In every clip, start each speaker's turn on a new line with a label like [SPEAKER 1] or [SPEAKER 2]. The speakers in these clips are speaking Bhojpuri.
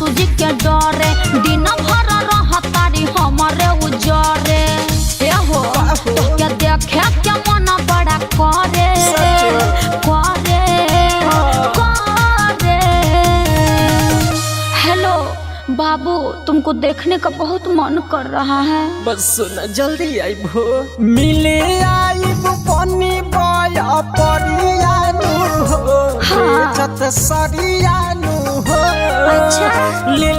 [SPEAKER 1] सासू जी के डरे दिन भर रहतारी हमारे उजरे हो तो क्या देखे क्या मन बड़ा करे करे करे। हेलो बाबू, तुमको देखने का बहुत मन कर रहा है।
[SPEAKER 2] बस सुना जल्दी आई भो मिले आई बनी बया परियानु हो बेचत सरियानु हो।
[SPEAKER 1] अच्छा
[SPEAKER 2] ले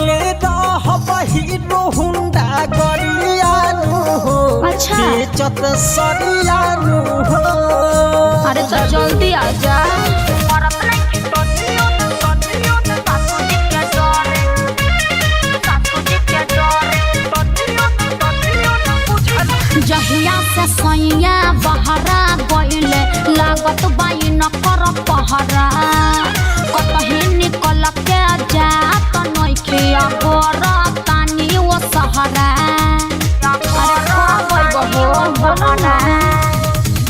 [SPEAKER 2] रह बहिरो हुंडा गरियानु हो
[SPEAKER 1] अच्छा
[SPEAKER 2] बेचत सरियानु हो।
[SPEAKER 1] अरे तो जल्दी आ जा। जहिया से सैया बहरा गइले लागत बाई न कर पहरा कतही निकल के जात नइखे अगर तानी वो सहरा। अरे कब बहो बोलना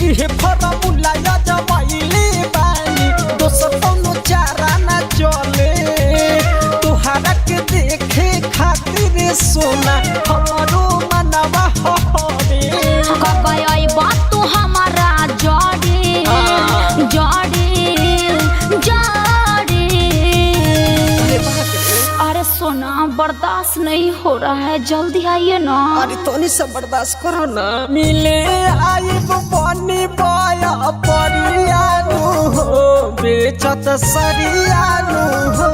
[SPEAKER 2] इहे फरमुला या जमाइले बानी दोसर कोनो चारा ना चले तोहरा के देखे खातिर सोना हमरो मनवा हो रे।
[SPEAKER 1] कब आइबा तू हमारा जड़ी जड़ी जड़ी। अरे सोना बर्दाश्त नहीं हो रहा है, जल्दी आइए ना।
[SPEAKER 2] अरे तोनी सब बर्दाश्त करो ना। मिले आई बनी बया परियानु हो बेचत सरियानु हो।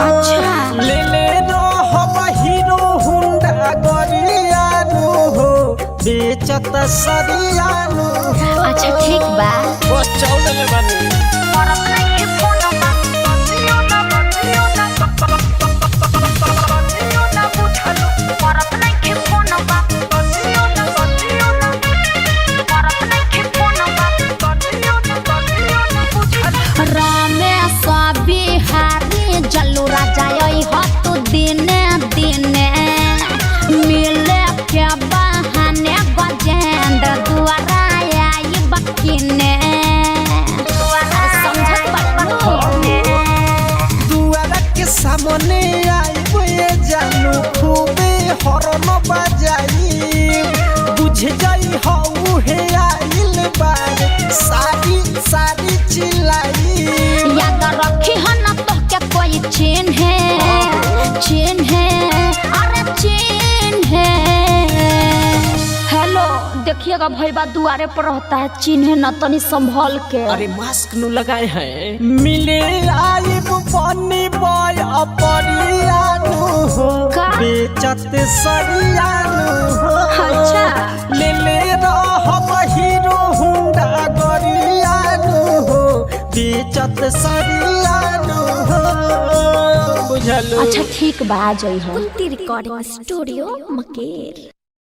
[SPEAKER 1] अच्छा
[SPEAKER 2] ले रह बहिरो हुंडा गरियानु हो बेचत सरियानु।
[SPEAKER 1] अच्छा ठीक बा।
[SPEAKER 2] बस चौदह बनी
[SPEAKER 1] बिहारी जल्लू राजा हतु दिने दिने मिले के बहाने गजेंद्र दुआरा आई बकिने।
[SPEAKER 2] दुआरा के सामने आई जानू खूबे हरन बजाई बुझ जाई हऊ हे आइल बार सारी सारी चिल्लाई।
[SPEAKER 1] याद रखी है ना तो क्या कोई चिन्ह है चिन्ह है अरे चिन्ह है। हेलो देखिएगा भैया दुआरे पर रहता है चिन्ह न तनी संभल के।
[SPEAKER 2] अरे मास्क नु लगाए हैं। मिले आई बनी बया परियानु हो बेचत सरियानु हो।
[SPEAKER 1] अच्छा
[SPEAKER 2] ले रह बहिरो हुंडा गरियानु हो बेचत सरियानु हो। बुझलो।
[SPEAKER 1] अच्छा ठीक बा, आ जाई हो। Kunti recording studio Maker.